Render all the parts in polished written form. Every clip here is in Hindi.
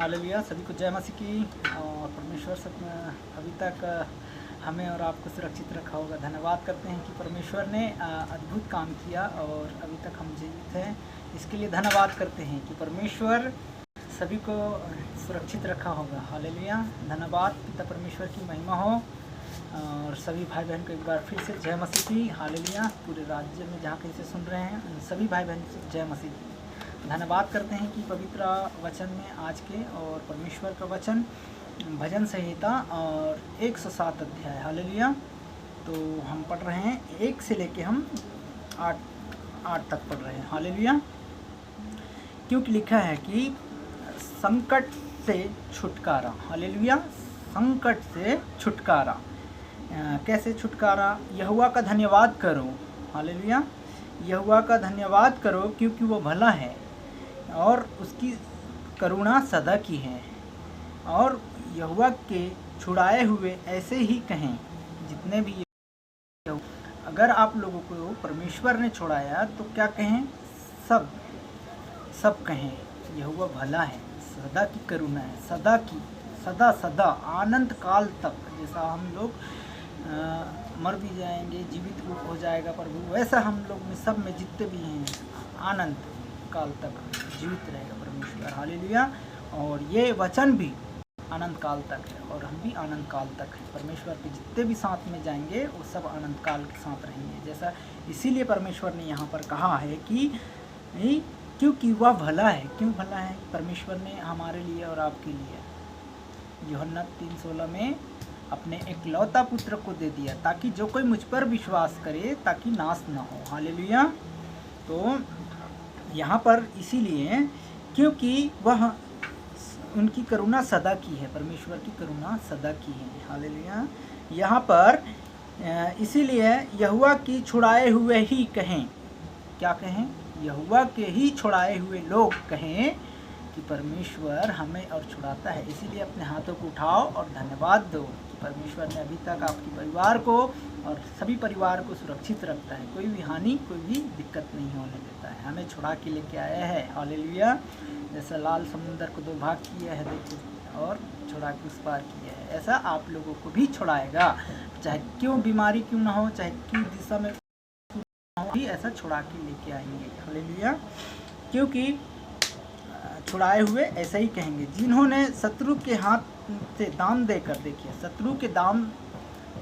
हालेलुया। सभी को जय मसीह की। और परमेश्वर सब अभी तक हमें और आपको सुरक्षित रखा होगा। धन्यवाद करते हैं कि परमेश्वर ने अद्भुत काम किया और अभी तक हम जीवित हैं। इसके लिए धन्यवाद करते हैं कि परमेश्वर सभी को सुरक्षित रखा होगा। हालेलुया। धन्यवाद पिता परमेश्वर की महिमा हो। और सभी भाई बहन को एक बार फिर से जय मसीह की। हालेलुया। पूरे राज्य में जहाँ कहीं से सुन रहे हैं उन सभी भाई बहन से जय मसीह की। धन्यवाद करते हैं कि पवित्र वचन में आज के और परमेश्वर का वचन भजन संहिता और 107 अध्याय। हालेलुया। तो हम पढ़ रहे हैं 1 से लेके हम 8 तक पढ़ रहे हैं। हालेलुया। क्योंकि लिखा है कि संकट से छुटकारा। हालेलुया। संकट से छुटकारा। कैसे छुटकारा? यहोवा का धन्यवाद करो। हालेलुया। यहोवा का धन्यवाद करो क्योंकि वो भला है और उसकी करुणा सदा की है। और यहोवा के छुड़ाए हुए ऐसे ही कहें जितने भी। अगर आप लोगों को परमेश्वर ने छुड़ाया तो क्या कहें? सब कहें यहोवा भला है, सदा की करुणा है, सदा की, सदा अनंत काल तक। जैसा हम लोग मर भी जाएंगे, जीवित रूप हो जाएगा प्रभु, वैसा हम लोग में सब में जितने भी हैं अनंत काल तक जीवित रहेगा परमेश्वर। हालेलुया। और ये वचन भी अनंत काल तक है और हम भी अनंत काल तक हैं। परमेश्वर के जितने भी साथ में जाएंगे वो सब अनंत काल के साथ रहेंगे। जैसा इसीलिए परमेश्वर ने यहाँ पर कहा है कि क्योंकि वह भला है। क्यों भला है? परमेश्वर ने हमारे लिए और आपके लिए यूहन्ना 3:16 में अपने एकलौता पुत्र को दे दिया ताकि जो कोई मुझ पर विश्वास करे ताकि नाश न हो। हालेलुया। तो यहाँ पर इसीलिए क्योंकि वह उनकी करुणा सदा की है। परमेश्वर की करुणा सदा की है। हालेलुया। यहाँ पर इसीलिए यहोवा की छुड़ाए हुए ही कहें। क्या कहें? यहोवा के ही छुड़ाए हुए लोग कहें कि परमेश्वर हमें और छुड़ाता है। इसीलिए अपने हाथों को उठाओ और धन्यवाद दो कि परमेश्वर ने अभी तक आपके परिवार को और सभी परिवार को सुरक्षित रखता है। कोई भी हानि, कोई भी दिक्कत नहीं होने देता है। हमें छुड़ा के लेके आया है। हालेलुया। जैसा लाल समुंदर को 2 भाग किया है देखो और छुड़ा के उस पार किया है, ऐसा आप लोगों को भी छुड़ाएगा। चाहे क्यों बीमारी क्यों ना हो, चाहे क्यों दिशा में भी ऐसा छुड़ा के लेके आएंगे। हालेलुया। क्योंकि छुड़ाए हुए ऐसा ही कहेंगे जिन्होंने शत्रु के हाथ से दाम देकर, देखिए शत्रु के दाम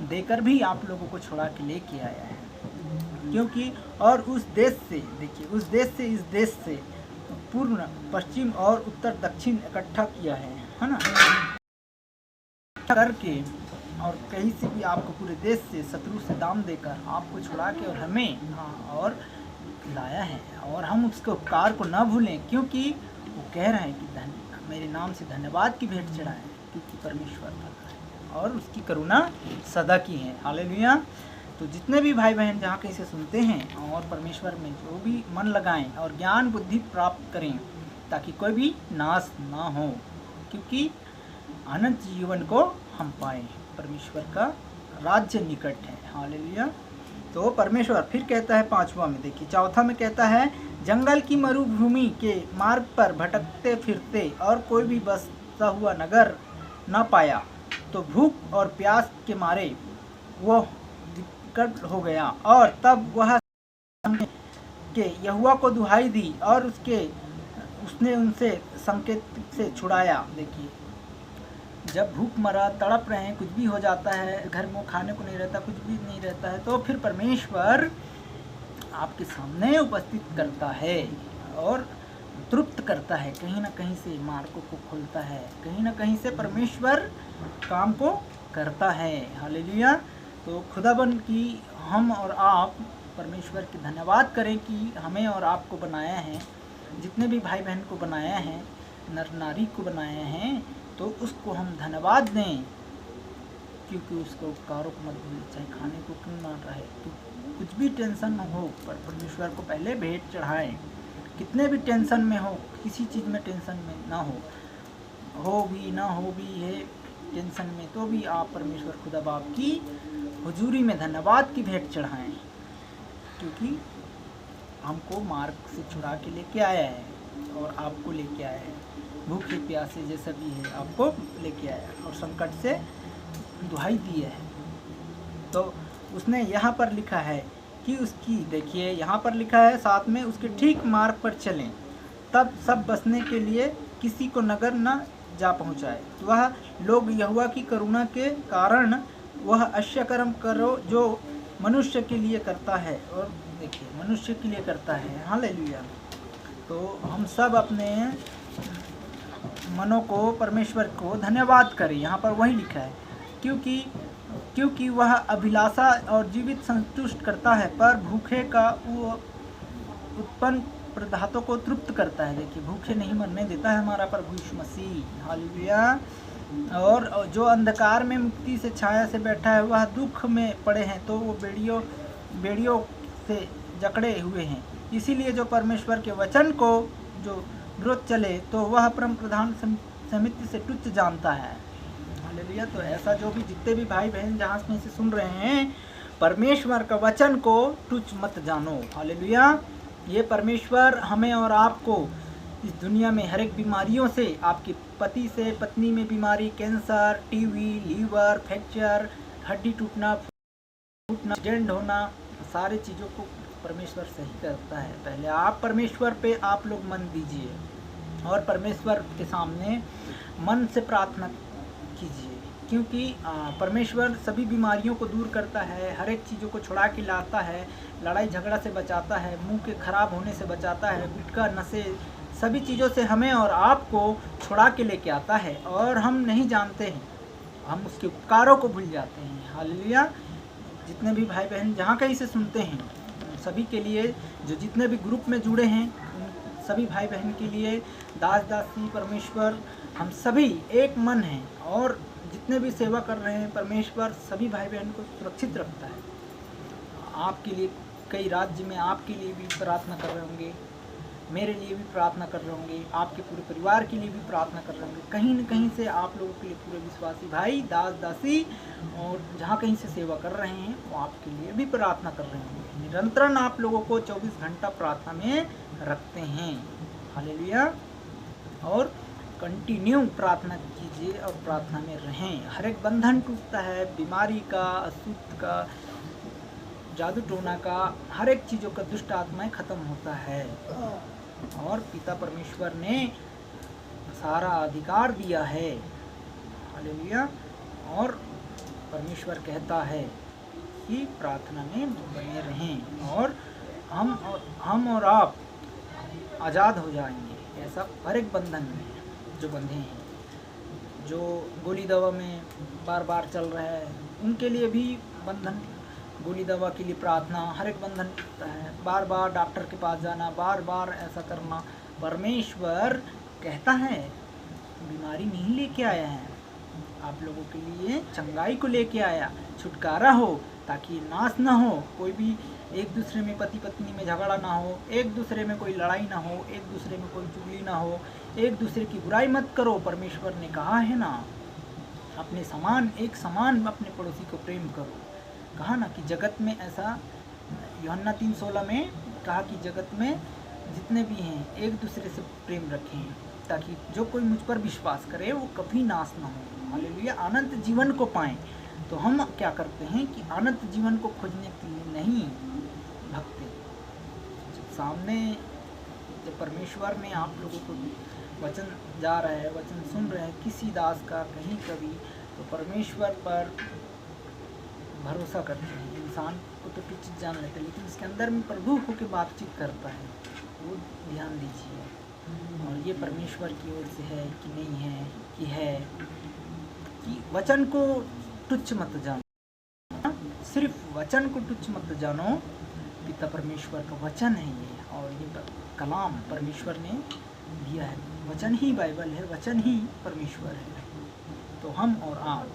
देकर भी आप लोगों को छुड़ा के लेके आया है। क्योंकि और उस देश से, देखिए उस देश से इस देश से पूर्व पश्चिम और उत्तर दक्षिण इकट्ठा किया है ना, करके और कहीं से भी आपको पूरे देश से शत्रु से दाम देकर आपको छुड़ा के और हमें और लाया है। और हम उसके उपकार को न भूलें क्योंकि वो कह रहे हैं कि मेरे नाम से धन्यवाद की भेंट चढ़ाएं क्योंकि परमेश्वर भला है और उसकी करुणा सदा की है। हालेलुया। तो जितने भी भाई बहन जहाँ कहीं से सुनते हैं और परमेश्वर में जो भी मन लगाएं और ज्ञान बुद्धि प्राप्त करें ताकि कोई भी नाश ना हो, क्योंकि अनंत जीवन को हम पाएं। परमेश्वर का राज्य निकट है। हालेलुया। तो परमेश्वर फिर कहता है 5वां में, देखिए 4था में कहता है जंगल की मरुभूमि के मार्ग पर भटकते फिरते और कोई भी बसता हुआ नगर न पाया तो भूख और प्यास के मारे वो दिक्कत हो गया। और तब वह के यहोवा को दुहाई दी और उसने उनसे संकेत से छुड़ाया। देखिए जब भूख मरा, तड़प रहे हैं, कुछ भी हो जाता है, घर में खाने को नहीं रहता, कुछ भी नहीं रहता है, तो फिर परमेश्वर आपके सामने उपस्थित करता है और तृप्त करता है। कहीं ना कहीं से मार्गों को खोलता है, कहीं ना कहीं से परमेश्वर काम को करता है। हालेलुया। तो खुदाबंद की हम और आप परमेश्वर की धन्यवाद करें कि हमें और आपको बनाया है, जितने भी भाई बहन को बनाया है, नर नारी को बनाया है, तो उसको हम धन्यवाद दें क्योंकि उसको उपकारों को मत भूलें, चाहे खाने को क्यों ना रहे, तो कुछ भी टेंशन न हो पर परमेश्वर को पहले भेंट चढ़ाएं। कितने भी टेंशन में हो, किसी चीज़ में टेंशन में ना हो भी ना हो भी है टेंशन में, तो भी आप परमेश्वर खुदा बाप की हुजूरी में धन्यवाद की भेंट चढ़ाएं क्योंकि हमको मार्ग से छुड़ा के लेके आया है। और आपको लेके आया है, भूखे प्यासे जैसा भी है आपको लेके आया और संकट से दुहाई दी है। तो उसने यहाँ पर लिखा है कि उसकी, देखिए यहाँ पर लिखा है साथ में, उसके ठीक मार्ग पर चलें, तब सब बसने के लिए किसी को नगर न जा पहुँचाए। तो वह लोग यहोवा की करुणा के कारण वह अश्य कर्म करो जो मनुष्य के लिए करता है। और देखिए मनुष्य के लिए करता है, हालेलुया। तो हम सब अपने मनों को, परमेश्वर को धन्यवाद करें। यहाँ पर वही लिखा है, क्योंकि वह अभिलाषा और जीवित संतुष्ट करता है, पर भूखे का वो उत्पन्न प्रदातों को तृप्त करता है। देखिए भूखे नहीं मरने देता है हमारा प्रभु यीशु मसीह, हालेलुया। और जो अंधकार में मुक्ति से छाया से बैठा है, वह दुख में पड़े हैं तो वो बेड़ियों से जकड़े हुए हैं। इसीलिए जो परमेश्वर के वचन को जो विरोध चले तो वह परम प्रधान समिति से तुच्छ जानता है, हालेलुया। तो ऐसा जो भी जितने भी भाई बहन जहाँ में से सुन रहे हैं, परमेश्वर का वचन को तुच्छ मत जानो, हालेलुया। ये परमेश्वर हमें और आपको इस दुनिया में हर एक बीमारियों से, आपके पति से पत्नी में बीमारी, कैंसर, टीवी, लीवर, फ्रैक्चर, हड्डी टूटना, एक्सीडेंट होना, सारे चीज़ों को परमेश्वर सही करता है। पहले आप परमेश्वर पे आप लोग मन दीजिए और परमेश्वर के सामने मन से प्रार्थना कीजिए, क्योंकि परमेश्वर सभी बीमारियों को दूर करता है, हर एक चीज़ों को छुड़ा के लाता है, लड़ाई झगड़ा से बचाता है, मुंह के खराब होने से बचाता है, गुटखा नशे सभी चीज़ों से हमें और आपको छुड़ा के लेके आता है। और हम नहीं जानते हैं, हम उसके उपकारों को भूल जाते हैं, हालेलुया। जितने भी भाई बहन जहाँ कहीं से सुनते हैं, सभी के लिए, जो जितने भी ग्रुप में जुड़े हैं, सभी भाई बहन के लिए, दास दासी परमेश्वर हम सभी एक मन हैं। और जितने भी सेवा कर रहे हैं, परमेश्वर सभी भाई बहन को सुरक्षित रखता है। आपके लिए कई राज्य में आपके लिए भी प्रार्थना कर रहे होंगे, मेरे लिए भी प्रार्थना कर रहे होंगे, आपके पूरे परिवार के लिए भी प्रार्थना कर रहे होंगे। कहीं न कहीं से आप लोगों के लिए पूरे विश्वासी भाई, दास दासी और जहाँ कहीं से सेवा कर रहे हैं, वो आपके लिए भी प्रार्थना कर रहे होंगे। निरंतरन आप लोगों को 24 घंटा प्रार्थना में रखते हैं, हालेलुया। और कंटिन्यू प्रार्थना कीजिए और प्रार्थना में रहें। हर एक बंधन टूटता है, बीमारी का, अशुद्ध का, जादू टोना का, हर एक चीज़ों का, दुष्ट आत्माएं खत्म होता है। और पिता परमेश्वर ने सारा अधिकार दिया है, हालेलुया। और परमेश्वर कहता है कि प्रार्थना में बने रहें और हम और आप आज़ाद हो जाएंगे। ऐसा हर एक बंधन में जो बंधे हैं, जो गोली दवा में बार बार चल रहा है, उनके लिए भी बंधन, गोली दवा के लिए प्रार्थना, हर एक बंधन टूटता है। बार बार डॉक्टर के पास जाना, बार बार ऐसा करना, परमेश्वर कहता है बीमारी नहीं लेके आया है, आप लोगों के लिए चंगाई को लेके आया, छुटकारा हो ताकि नाश ना हो, कोई भी एक दूसरे में पति पत्नी में झगड़ा ना हो, एक दूसरे में कोई लड़ाई ना हो, एक दूसरे में कोई चुगली ना हो, एक दूसरे की बुराई मत करो। परमेश्वर ने कहा है ना, अपने समान एक समान अपने पड़ोसी को प्रेम करो। कहा ना कि जगत में ऐसा, यूहन्ना 3:16 में कहा कि जगत में जितने भी हैं एक दूसरे से प्रेम रखें, ताकि जो कोई मुझ पर विश्वास करे वो कभी नाश ना हो, हालेलुया, अनंत जीवन को पाएं। तो हम क्या करते हैं कि अनंत जीवन को खोजने के लिए नहीं भगते। सामने जब परमेश्वर ने आप लोगों को वचन जा रहा है, वचन सुन रहे हैं किसी दास का कहीं कभी, तो परमेश्वर पर भरोसा करते हैं। इंसान को तो कुछ चीज़ जान लेते हैं, लेकिन इसके अंदर में प्रभु होकर बातचीत करता है, वो ध्यान दीजिए। और ये परमेश्वर की ओर से है कि नहीं है, कि है कि वचन को तुच्छ मत जानो, सिर्फ वचन को तुच्छ मत जानो। पिता परमेश्वर का वचन है ये, और ये कलाम परमेश्वर ने दिया है। वचन ही बाइबल है, वचन ही परमेश्वर है। तो हम और आप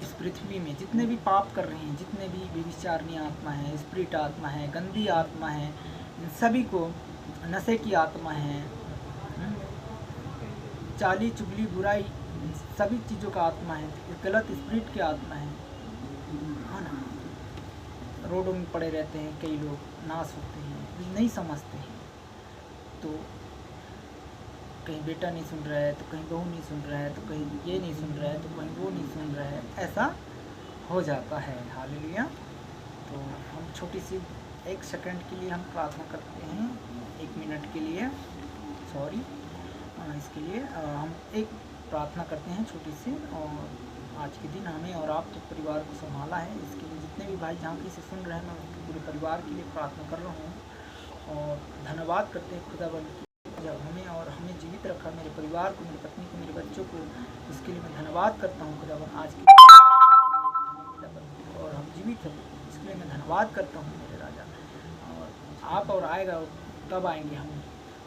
इस पृथ्वी में जितने भी पाप कर रहे हैं, जितने भी व्यभिचारिणी आत्मा है, स्पिरिट आत्मा है, गंदी आत्मा है, इन सभी को, नशे की आत्मा है, चाली चुगली बुराई सभी चीज़ों का आत्मा है, गलत स्पिरिट की आत्मा है ना। रोडों में पड़े रहते हैं कई लोग, नाश होते हैं, नहीं समझते हैं। तो कहीं बेटा नहीं सुन रहा है, तो कहीं बहू नहीं सुन रहा है, तो कहीं ये नहीं सुन रहा है, तो कहीं वो नहीं सुन रहा है, ऐसा हो जाता है। हालेलुया। तो हम छोटी सी 1 सेकंड के लिए हम प्रार्थना करते हैं, 1 मिनट के लिए, सॉरी इसके लिए हम एक प्रार्थना करते हैं छोटी सी। और आज के दिन हमें और आप तो परिवार को संभाला है, इसके लिए जितने भी भाई जहाँ कहीं से सुन रहे हैं मैं उसके पूरे परिवार के लिए प्रार्थना कर रहा हूँ और धन्यवाद करते हैं खुदावन की जब हमें और हमें जीवित रखा, मेरे परिवार को, मेरी पत्नी को, मेरे बच्चों को, इसके लिए मैं धन्यवाद करता हूँ खुदावन आज की और हम जीवित हैं इसके लिए मैं धन्यवाद करता हूँ मेरे राजा। और आप और आएगा तब आएंगे हम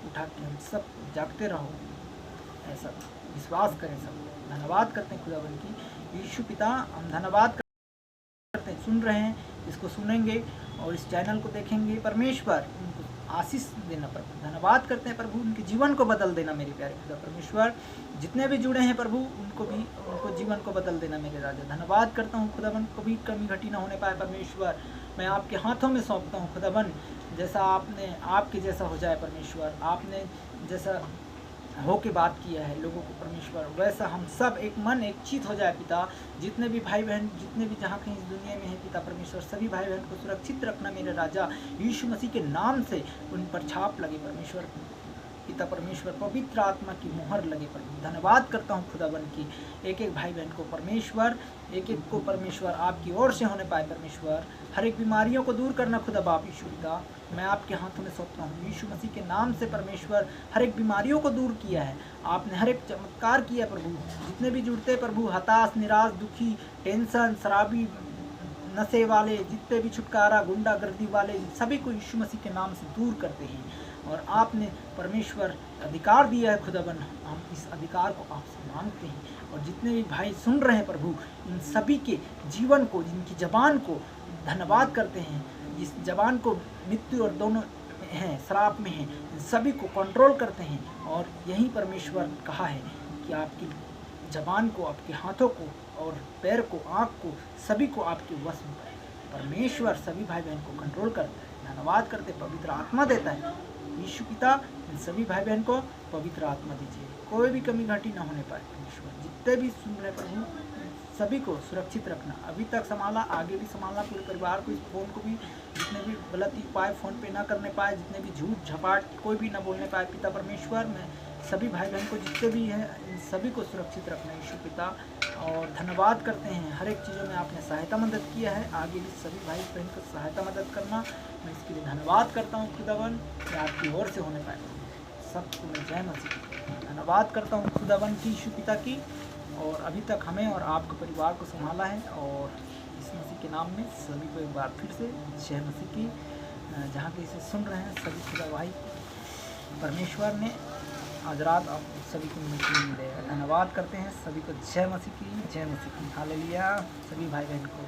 उठा के, हम सब जागते रहो, ऐसा विश्वास करें, सब धन्यवाद करते हैं खुदावन की। यीशु पिता हम धन्यवाद करते हैं, सुन रहे हैं, इसको सुनेंगे और इस चैनल को देखेंगे, परमेश्वर उनको आशीष देना प्रभु, धन्यवाद करते हैं प्रभु, उनके जीवन को बदल देना मेरे प्यारे खुदा परमेश्वर, जितने भी जुड़े हैं प्रभु उनको जीवन को बदल देना मेरे राजा। धन्यवाद करता हूँ खुदावन, कभी कमी घटी ना होने पाए परमेश्वर, मैं आपके हाथों में सौंपता हूँ खुदावन, जैसा आपने आपके जैसा हो जाए परमेश्वर, आपने जैसा हो के बात किया है लोगों को परमेश्वर, वैसा हम सब एक मन एक चित हो जाए पिता। जितने भी भाई बहन जितने भी जहाँ कहीं इस दुनिया में है पिता परमेश्वर, सभी भाई बहन को सुरक्षित रखना मेरे राजा, यीशु मसीह के नाम से उन पर छाप लगे परमेश्वर पिता परमेश्वर, पवित्र आत्मा की मुहर लगे प्रभु। धन्यवाद करता हूँ खुदावन की, एक एक भाई बहन को परमेश्वर, एक एक को परमेश्वर आपकी ओर से होने पाए परमेश्वर, हर एक बीमारियों को दूर करना खुदा बाप यीशु पिता, मैं आपके हाथों में सौंपता हूँ यीशु मसीह के नाम से परमेश्वर। हर एक बीमारियों को दूर किया है आपने, हर एक चमत्कार किया प्रभु, जितने भी जुड़ते प्रभु, हताश, निराश, दुखी, टेंशन, शराबी, नशे वाले, जितने भी छुटकारा, गुंडागर्दी वाले, सभी को यीशु मसीह के नाम से दूर करते हैं। और आपने परमेश्वर अधिकार दिया है खुदावन, हम इस अधिकार को आपसे मांगते हैं। और जितने भी भाई सुन रहे हैं प्रभु, इन सभी के जीवन को, जिनकी जबान को धन्यवाद करते हैं, जिस जबान को मृत्यु और दोनों हैं, श्राप में हैं, इन सभी को कंट्रोल करते हैं। और यही परमेश्वर कहा है कि आपकी जबान को, आपके हाथों को और पैर को, आँख को, सभी को आपके वश में करें परमेश्वर, सभी भाई बहन को कंट्रोल करता है। धन्यवाद करते, पवित्र आत्मा देता है यीशु पिता, इन सभी भाई बहन को पवित्र आत्मा दीजिए, कोई भी कमी घाटी ना होने पाए परमेश्वर। जितने भी सुन रहे प्रभु, सभी को सुरक्षित रखना, अभी तक संभाला, आगे भी संभालना, पूरे परिवार को, इस फोन को भी, जितने भी गलत उपाय फ़ोन पे ना करने पाए, जितने भी झूठ झपाट कोई भी ना बोलने पाए पिता परमेश्वर। मैं सभी भाई बहन को जितने भी हैं इन सभी को सुरक्षित रखना यीशु पिता। और धन्यवाद करते हैं, हर एक चीज़ों में आपने सहायता मदद किया है, आगे भी सभी भाई बहन को सहायता मदद करना, मैं इसके लिए धन्यवाद करता हूँ खुदावन कि आपकी ओर से होने पाए। सबको मैं जय मसीह धन्यवाद करता हूँ खुदावन की, यीशु पिता की। और अभी तक हमें और आपके परिवार को संभाला है, और इस मसीह के नाम में सभी को एक बार फिर से जय मसीह की। जहाँ के इसे सुन रहे हैं सभी खुदा भाई परमेश्वर ने आज रात आप सभी को मिलेगा। धन्यवाद करते हैं सभी को, जय मसीह की, जय मसीह की। हालेलुया। सभी भाई बहन को